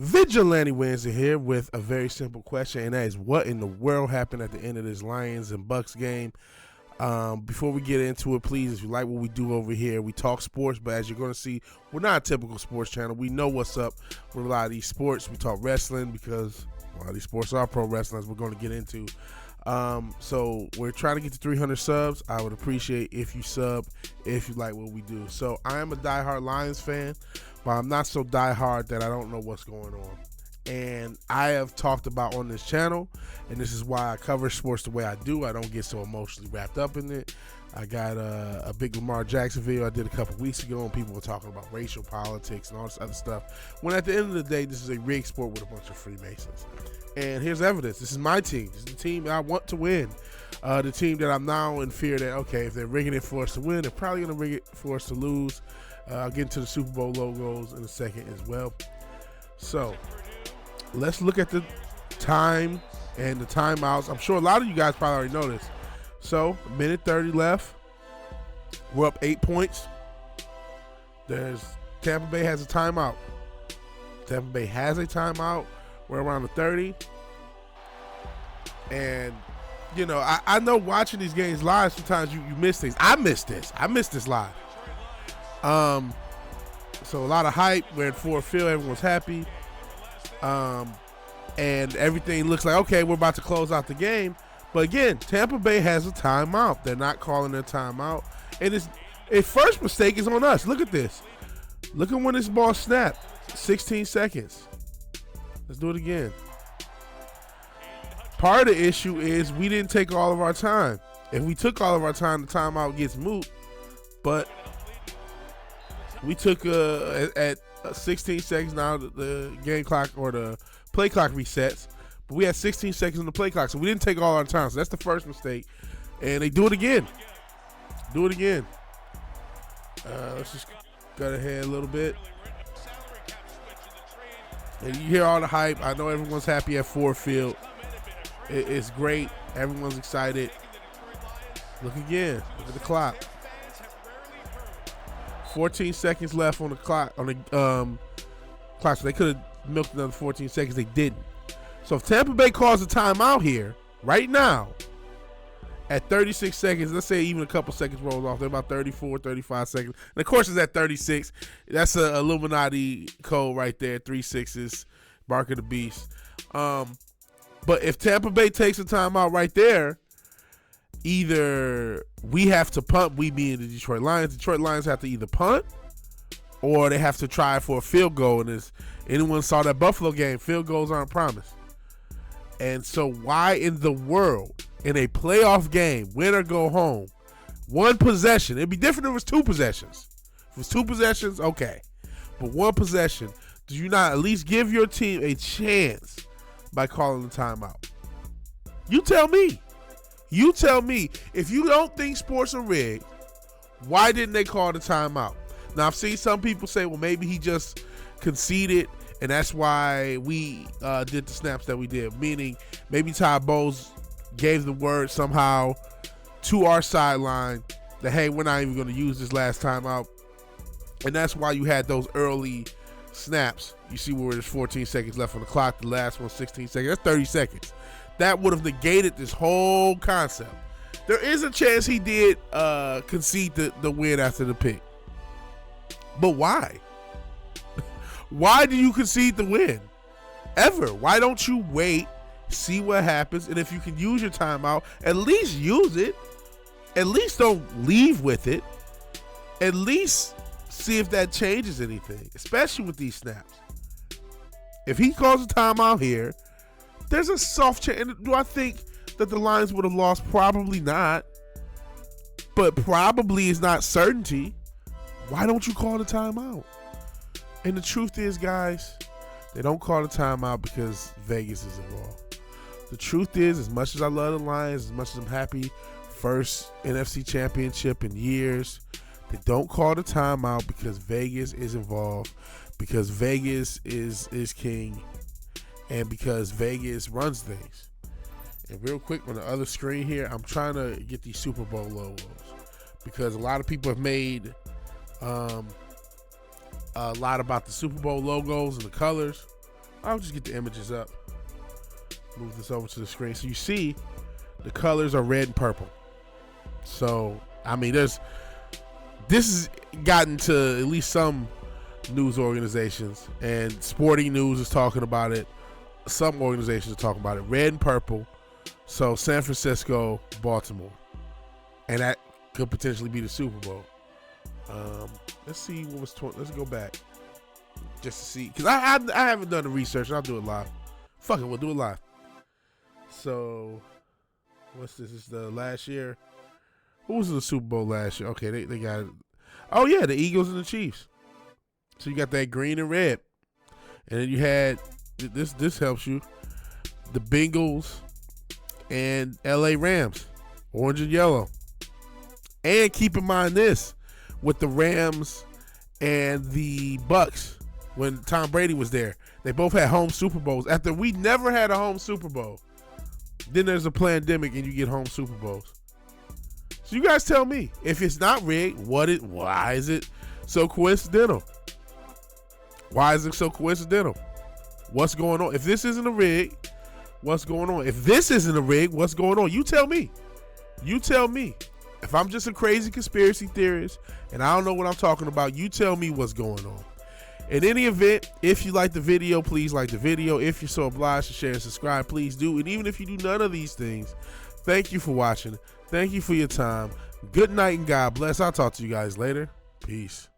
Vigilante Wednesday here with a very simple question, and that is, what in the world happened at the end of this Lions and Bucs game? Before we get into it, please, if you like what we do over here, we talk sports, but as you're going to see, we're not a typical sports channel. We know what's up with a lot of these sports. We talk wrestling because a lot of these sports are pro wrestling, as we're going to get into. So we're trying to get to 300 subs. I would appreciate if you sub, if you like what we do. So I am a diehard Lions fan, but I'm not so diehard that I don't know what's going on. And I have talked about on this channel, and this is why I cover sports the way I do. I don't get so emotionally wrapped up in it. I got a big Lamar Jackson video I did a couple weeks ago, and people were talking about racial politics and all this other stuff. When at the end of the day, this is a rigged sport with a bunch of Freemasons. And here's evidence. This is my team. This is the team I want to win. The team that I'm now in fear that, okay, if they're rigging it for us to win, they're probably going to rig it for us to lose. I'll get into the Super Bowl logos in a second as well. So let's look at the time and the timeouts. I'm sure a lot of you guys probably already know this. So, a minute 30 left. We're up 8 points. Tampa Bay has a timeout. Tampa Bay has a timeout. We're around the 30. And, you know, I know watching these games live, sometimes you miss things. I missed this. I missed this live. So a lot of hype. We're at Ford Field. Everyone's happy. And everything looks like, okay, we're about to close out the game. But again, Tampa Bay has a timeout. They're not calling their timeout. And its first mistake is on us. Look at this. Look at when this ball snapped. 16 seconds. Let's do it again. Part of the issue is we didn't take all of our time. If we took all of our time, the timeout gets moot. But we took at 16 seconds now, the game clock or the play clock resets. But we had 16 seconds on the play clock, so we didn't take all our time. So that's the first mistake. And they do it again. Do it again. Let's just cut ahead a little bit. And you hear all the hype. I know everyone's happy at Ford Field. It's great. Everyone's excited. Look again. Look at the clock. 14 seconds left on the clock. Clock. So they could have milked another 14 seconds. They didn't. So if Tampa Bay calls a timeout here, right now, at 36 seconds, let's say even a couple seconds rolls off, they're about 34, 35 seconds. And of course it's at 36. That's an Illuminati code right there, 3 6s, Bark of the Beast. But if Tampa Bay takes a timeout right there, either we have to punt, we being the Detroit Lions. Detroit Lions have to either punt or they have to try for a field goal. And as anyone saw that Buffalo game, field goals aren't promised. And so why in the world, in a playoff game, win or go home, one possession, it'd be different if it was two possessions. If it was two possessions, okay. But one possession, do you not at least give your team a chance by calling the timeout? You tell me. You tell me. If you don't think sports are rigged, why didn't they call the timeout? Now, I've seen some people say, well, maybe he just conceded, and that's why we did the snaps that we did. Meaning, maybe Todd Bowles gave the word somehow to our sideline that, hey, we're not even going to use this last timeout. And that's why you had those early snaps. You see where there's 14 seconds left on the clock. The last one, 16 seconds. That's 30 seconds. That would have negated this whole concept. There is a chance he did concede the win after the pick. But why? Why do you concede the win? Ever? Why don't you wait, see what happens, and if you can use your timeout, at least use it. At least don't leave with it. At least see if that changes anything, especially with these snaps. If he calls a timeout here, there's a soft chance. Do I think that the Lions would have lost? Probably not. But probably is not certainty. Why don't you call the timeout? And the truth is, guys, they don't call the timeout because Vegas is involved. The truth is, as much as I love the Lions, as much as I'm happy, first NFC championship in years, they don't call the timeout because Vegas is involved, because Vegas is king, and because Vegas runs things. And real quick on the other screen here, I'm trying to get these Super Bowl logos because a lot of people have made a lot about the Super Bowl logos and the colors. I'll just get the images up. Move this over to the screen. So you see the colors are red and purple. So, I mean, this has gotten to at least some news organizations, and Sporting News is talking about it. Some organizations are talking about it. Red and purple. So San Francisco, Baltimore. And that could potentially be the Super Bowl. Let's see what was let's go back just to see, because I haven't done the research. I'll do it live. Fuck it, we'll do it live. So what's this? This is the last year. Who was in the Super Bowl last year? Okay, they got it. Oh yeah, the Eagles and the Chiefs. So you got that green and red, and then you had this helps you, the Bengals and LA Rams, orange and yellow. And keep in mind this, with the Rams and the Bucs, when Tom Brady was there, they both had home Super Bowls. After we never had a home Super Bowl, then there's a pandemic and you get home Super Bowls. So you guys tell me, if it's not rigged, why is it so coincidental? Why is it so coincidental? What's going on? If this isn't a rig, what's going on? If this isn't a rig, what's going on? You tell me. You tell me. If I'm just a crazy conspiracy theorist and I don't know what I'm talking about, you tell me what's going on. In any event, if you like the video, please like the video. If you're so obliged to share and subscribe, please do. And even if you do none of these things, thank you for watching. Thank you for your time. Good night and God bless. I'll talk to you guys later. Peace.